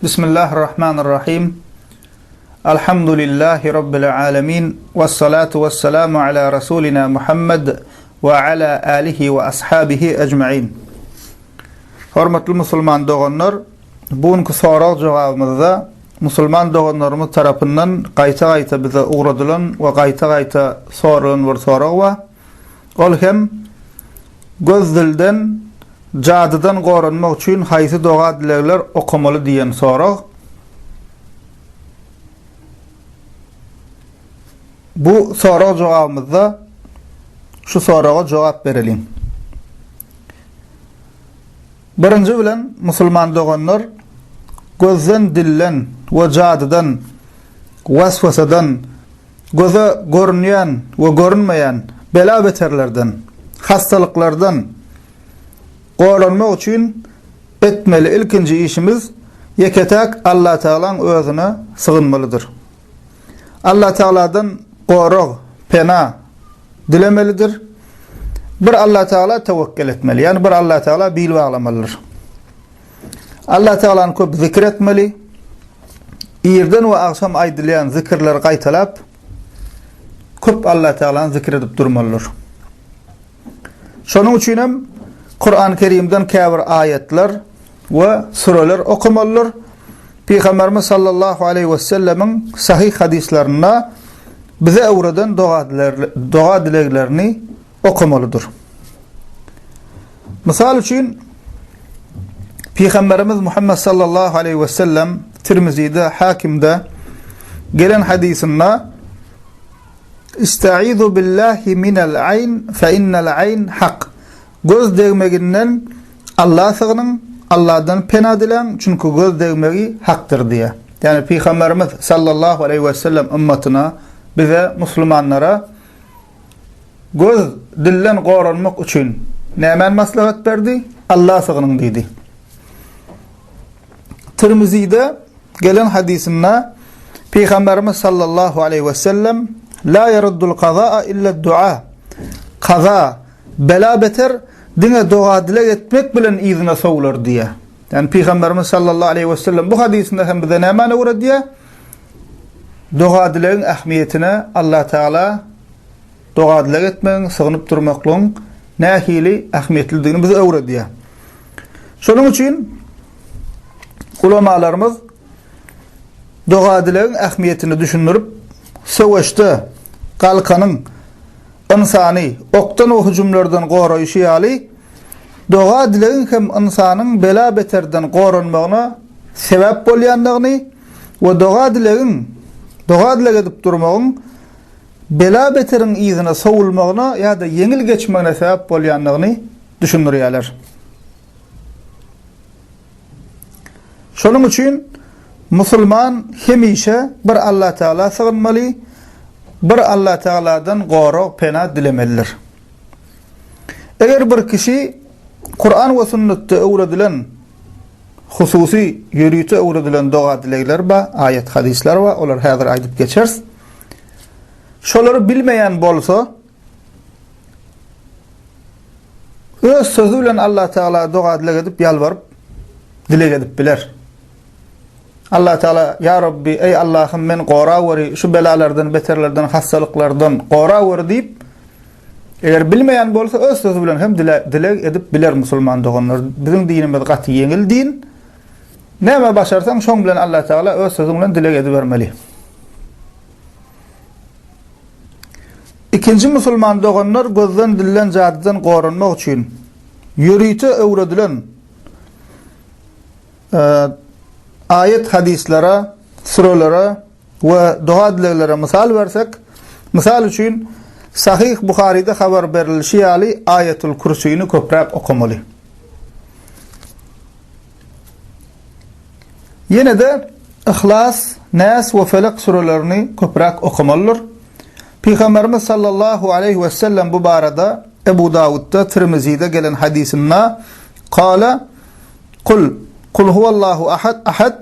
Bismillahirrahmanirrahim. Elhamdülillahi Rabbil alemin. Vessalatu vesselamu ala Rasulina Muhammed ve ala alihi ve ashabihi ecma'in. Hormatly musulman doganlar, bugünkü sorak jogabymyzda musulman doganlarymyz tarapyndan gaýta-gaýta bize ugradylan we gaýta-gaýta sorulan bir sorak bar. Ol hem göz dilden, jadydan gorunmak üçin haýsy doga dilekler okumaly diýen sorak. Bu sorak jogabymyzda şu soraga jogap berelim. Birinci bilen musulman doganlar gözden, dillen we jadydan, waswasadan, göze görünýän we görünmeýän bela beterlerden, hastalyklardan gorunmak üçin etmeli ilkinji işimiz yeketek Allah Taala'nın özüne sığınmalydyr. Allah Taala'dan gorug, pena dilemelidir. Bir Allah Teala tevekkül etmeli. Yani bir Allah Teala bil bağlamalıdır. Allah Teala'nı köp zikir etmeli. İrden ve akşam aýdylan zikirler gaýtalap köp Allah Teala'nı zikir edip durmalıdır. Şonuň üçin hem Kur'an-ı Kerim'den käbir ayetler ve sureler okumalıdır. Peygamberimiz sallallahu aleyhi ve sellemin sahih hadislerine bize öwreden doga dileklerini okumalıdır. Misal üçün Peygamberimiz Muhammed sallallahu aleyhi ve sellem Tirmizi'de, Hakim'de gelen hadisinde İstaizu billahi minel ayn fe innel ayn hak. Göz degmeginden Allah sığının, Allah'dan pena dilen çünkü göz degmegi haktır diye. Yani Peygamberimiz sallallahu aleyhi ve sellem ümmetine, bize Müslümanlara göz dillen gorunmak üçün nämen maslahat berdi? Allah sığının dedi. Tirmizi'de gelen hadisinde Peygamberimiz sallallahu aleyhi ve sellem la yaruddul qazaa illa dua. Qaza bela beter dine dua dilek etmek bilen izne sowlar diye. Yani Peygamberimiz sallallahu aleyhi ve sellem bu hadisinde hem bize nämen öwredi diye dua dileğin ahmiyetine Allah Teala dua dilek etmeň, sığınıp durmaklaryň nähili ahmiyetlidigini bize öwredi diye. Şonuň üçin ulamalarymyz dua dileğin ahmiyetini düşünürüp söwüşde galkanyň insany oktan o hüjümlerden goraýşy ýaly dua dileğin hem insanyň bela beterden gorunmagyna sebäp bolýandygyny we dua dilek edip durmagyň bela beteriň izine sowulmagyna ýa-da yeňil geçmegine sebäp bolýandygyny düşünürýärler. Şonuň üçin musulman hemişe bir Allah Teala sığınmaly, bir Allah Teala'dan gorug, pena dilemelidir. Eger bir kişi Kur'an ve sünnette öwredilen hususi ýürüýte öwredilen doga dilekler ba, ayet hadisler ba, olar häzir aýdyp geçeriz. Şolary bilmeýän bolsa, öz sözü bilen Allah Teala doga dilek edip ýalbaryp dilek edip biler. Allah Teala ya Rabbi ey Allah'ım men gora weri şu belalardan, beterlerden, hastalıklardan gora weri diýip eger bilmeýän bolsa öz sözü bilen hem dilek edip biler musulman doganlar. Biziň dinimiz gaty yeňil din. Näme başarsaň şoň bilen Allah Teala öz sözü bilen dilek edip bermeli. İkinci musulman doganlar gözden, dillen, jadydan gorunmak üçin ýürüýte öwredilen ayet hadislere, surelere ve dua dileklere misal versek, misal üçün Sahih Buhari'de haber berilişi ýaly Ayetul Kursiýni köprek okumaly. Yine de İhlas, Nas ve Felak surelerini köprek okumalydyr. Peygamberimiz sallallahu aleyhi ve sellem bu barada Ebu Davud'da, Tirmizi'de gelen hadisinde "Kâle Kul huvallahu ahad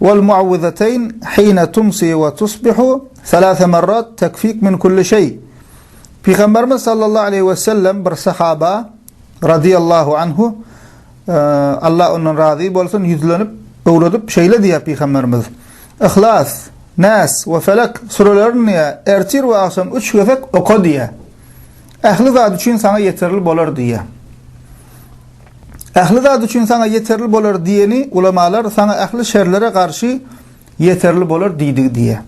vel muavvizateyn hine tumsi ve tusbihu 3 merrat tekfik min kulli şey." Peygamberimiz sallallahu aleyhi ve sellem bir sahaba radıyallahu anhu Allah ondan razı bolsun yüzlenip öwredup şeýle diýip Peygamberimiz. İhlas, Nas we Felak surelerini ertir we akşam 3 gefek oku diýe. Ähli zat üçin sana yeterli bolar diýe. Ähli zat üçin sana yeterli bolar diýeni ulamalar sana ähli şerlere karşı yeterli bolar diýdi diýe.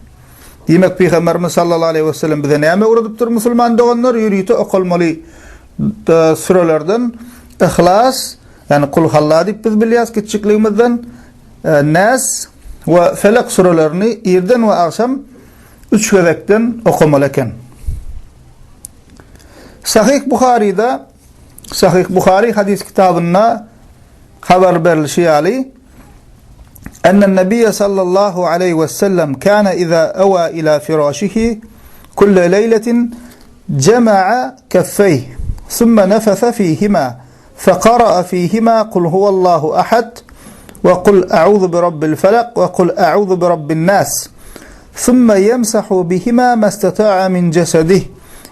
Demek Peygamberimiz sallallahu aleyhi ve sellem bize näme öwredup musulman doganlar ýürüýte okulmaly surelerden İhlas, yani kul halla diýip biz bilýäs kiçikligimizden Nas we Felak surelerini irden we akşam 3 gefekden okumaly eken. Sahih Buhari hadis kitabında haber berilişi ali enne Nebiy sallallahu aleyhi ve sellem kana iza awa ila firashihi kull leyletin cema'a kaffayhi thumma nafasa fihima faqara'a fihima kul huvallahu ahad ve kul a'udhu bi rabbil falaq ve kul a'udhu bi rabbin nas thumma yamsahu bihima ma istata'a min jasadihi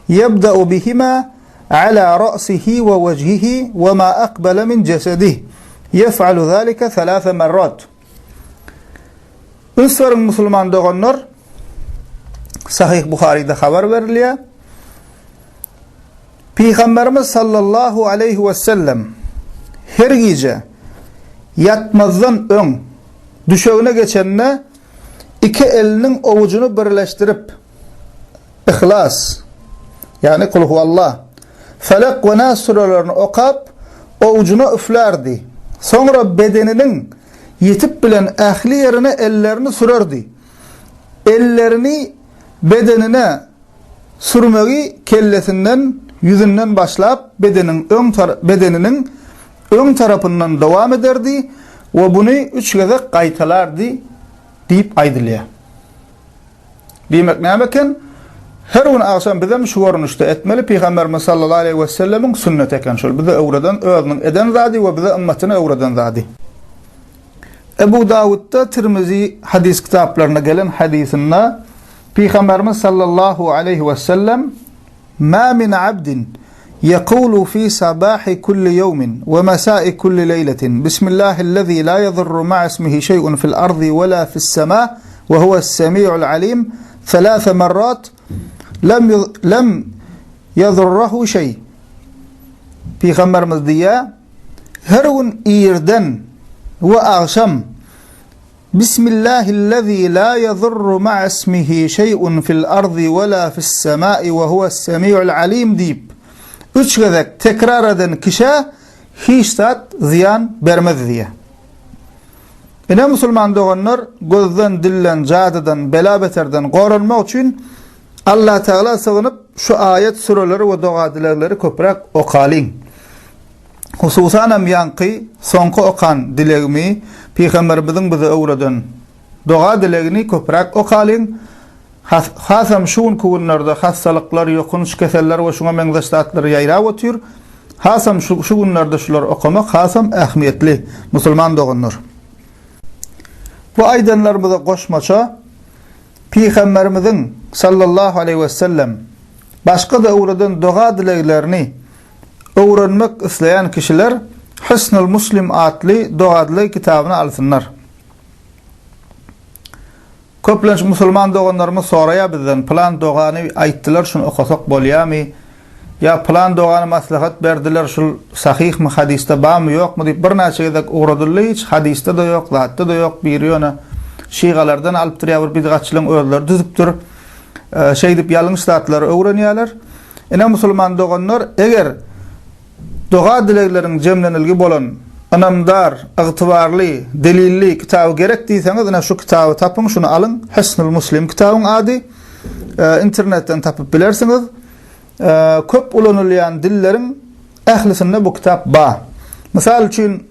yabda'u bihima على رأسه ووجهه وما أقبل من جسده يفعل ذلك 3 مرات. Ünsörün musulman doganlar Sahih Buhari'de haber verilýär. Peygamberimiz sallallahu aleyhi ve sellem her gece yatmazdan ön düşöğüne geçenine 2 elinin ovucunu birleştirip İhlas, yani kul huvallah, Felak ve Nas surelerini okap ovucuna üflerdi. Sonra bedeninin yetip bilen ähli yerine ellerini sürerdi. Ellerini bedenine sürmegi kellesinden, yüzünden başlap bedeninin ön tarafından devam ederdi ve bunu 3 gezek qaytalardı deyip aydılıyor. Demek nämeken? Her gün akşam bizem şu görünüşde etmeli Peygamberimiz sallallahu aleyhi ve sellemin sünnet eken şol. Bize öwreden özünün eden zadi ve bize ümmetine öwreden zadi. Ebu Davud'da Tirmizi hadis kitaplarına gelen hadisinde Peygamberimiz sallallahu aleyhi ve sellem ma min abdin yaqulu fi sabahi kulli yawmin ve mesai kulli leyletin bismillahillezî la yadurru ma'a ismihi şey'un fil ardı ve la fis semâ ve huve's-semî'ul alîm 3 merrat lem yadurruhu şey. Peygamberimiz diye her gün irden ve akşam Bismillahillezî la yadurru ma'a ismihi şey'un fil ardı ve la fis semâi ve huve's-semî'ul alîm deyip 3 gezek tekrar eden kişi hiç tat ziyan vermez diye. Ene musulman doganlar gözden, dillen, cadıdan, bela beterden korunmak için Allah Teala sığınıp şu ayet sureleri ve dua dilerleri köprek okalin. Hususan hem yankı sonku okan dilegimi Peygamberimizin bize öwreden dua dilegini köprek okalin. Hasam şuun kuvunlarda hastalıklar, yokunç keseller ve şuna menzeştatları yayra otur. Hasam şu günlerde şular okumak hasam ehmiyetli musulman doganlar. Bu aydanlarımıza koşmaça Peygamberimizin sallallahu aleyhi ve sellem başka da öwreden dua dileglerini öwrenmek isleyen kişiler Hisnul Muslim adlı dua dilek kitabını alsınlar. Köplenç musulman doganlarımız soraya bizden plan duanı ayttılar şunu okusak bolýarmy? Ya plan duanı maslahat berdiler şul sahih mi hadiste bar mı yok mu deyip bir näçe gezek öwredildi, hiç hadiste de yok, zatda da yok, bir ýöne şiğalardan alıp durýar, bidgatçylyň özleri düzüpdir. Şey dip ýalňyş zatlar öwrenýärler. Ene musulman doganlar eger dua dilekleriň jemlenilgi bolan anamdar, ıgtybarly, delilli kitabı gerek diýseňiz, ene şu kitabı tapyň, şunu alyň. Hisnul Muslim kitabyň ady. İnternetten tapyp bilersiňiz. Köp ulanylýan dilleriň ählisinde bu kitap bar. Misal üçin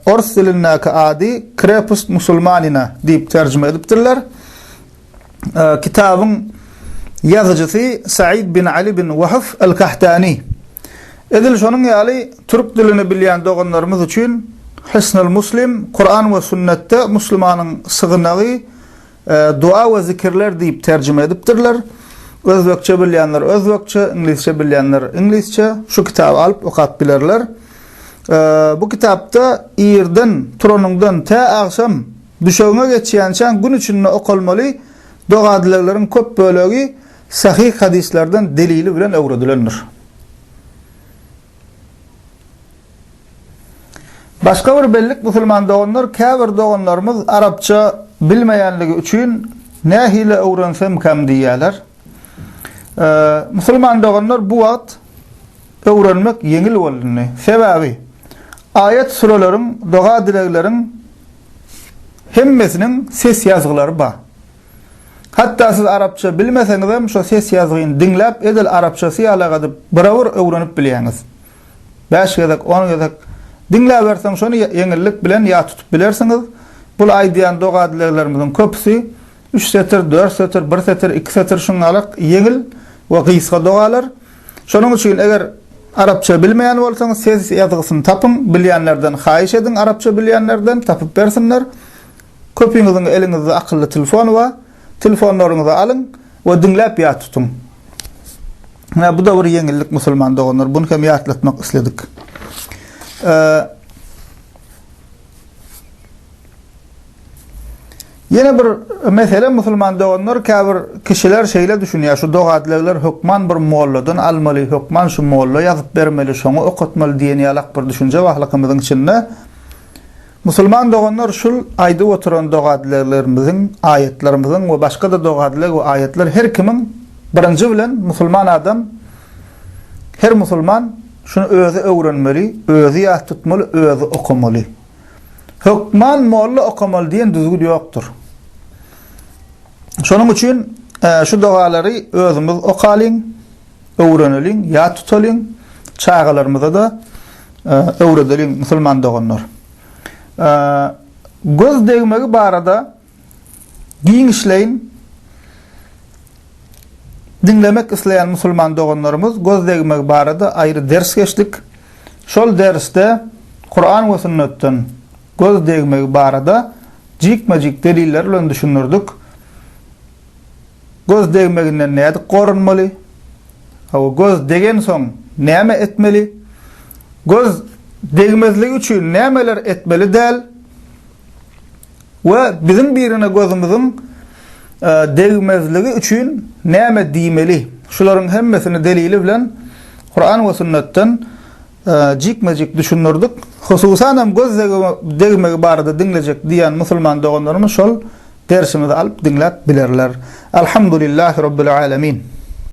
Ors dilindäki ady Krepus Musulmanina diýip terjime edipdirler. Kitabyň ýazgıjysy Said bin Ali bin Wahf el-Kahtani. Edil şonun ýaly türk dilini bilýän doganlarymyz üçin Hisnul Muslim Kur'an we sünnetde musulmanyň sygynagy dua we zikirler diýip terjime edipdirler. Özbekçe bilýänler özbekçe, inglizçe bilýänler inglizçe şu kitaby alyp okap bilerler. Bu kitapda iyirden, turanыңdan ta akşam düşöňe geçýänçän gün içinde okulmaly doga adileleriniň köp bölegi sahih hadislerden delili bilen öwredilendir. Başka bir bellik musulman doganlar, käbir doganlarymyz Arapça bilmeýänligi üçin nähile öwrensem kam diýýärler. Musulman doganlar bu wagt öwrenmek ýeňil boldy. Sebäbi ayet suralaryň, doga dilekleriň hemmesiniň ses ýazgylary bar. Hatta siz Arapça bilmeseňiz hem şo ses ýazgyny dinläp edil Arapçasy ýalagadyp birebir öwrenip bilýäňiz. 5 gezek, 10 gezek dinläp berseň şonu ýeňillik bilen ýa tutup bilersiňiz. Bul aýdýan doga dileklerimiziň köpüsi 3 setir, 4 setir, 1 setir, 2 setir şuňalyk ýeňil we gysga dogalar. Şonuň üçin eger Arapça bilmeýän bolsaňyz ses ýazgysyny tapyň, bilýänlerden haýyş edin, Arapça bilýänlerden tapyp bersinler. Köpüňiziň eliňizde akylly telefon we telefonlaryňyzy alyň we dinläp ýa tutuň. Bu da bir ýeňillik musulman doganlar. Bunu hem ýatlatmak isledik. Yine bir mesele musulman doganlar käbir kişiler şeýle düşünýär. Şu dogadlylar hukman bir molladan almaly, hukman şu molla ýazyp bermeli, şoňa okutmaly diýen ýalak bir düşünje wahlykymyzyň içinde. Musulman doganlar şul aýdyp oturan dogadlylarymyzyň, ayetlerimizin we başga da dogadlylar we ayetler her kimiň birinji bilen musulman adam, her musulman şunu özü öwrenmeli, özü ýat tutmaly, özü okumaly. Hukman molla okumaly diýen düzgün ýokdur. Şonuň üçin şu dogalary özümiz okalyň, öwreneliň, ýat tutalyň, çağalarymyza da öwredeliň musulman doganlar. Göz degmegi barada giň işleýin, dinlemek isleýän musulman doganlarymyz göz degmegi barada aýry ders geçdik. Şol dersde Kur'an we sünnetden göz degmegi barada jikmejik deliller bilen düşünürdik. Göz degmeginden näde gorunmaly? Göz degen soň näme etmeli? Göz degmezligi üçin nämeler etmeli däl? We bizim birine gözümüziň degmezligi üçin näme diýmeli? Şularyň hemmesini delili bilen Kur'an we sünnetden jikmejik düşünürdik. Hususan hem göz degmegi barada dinlejek diýen musulman doganlarymyz şol dersimizi alyp dinläp bilerler. Elhamdülillahi rabbil alamin.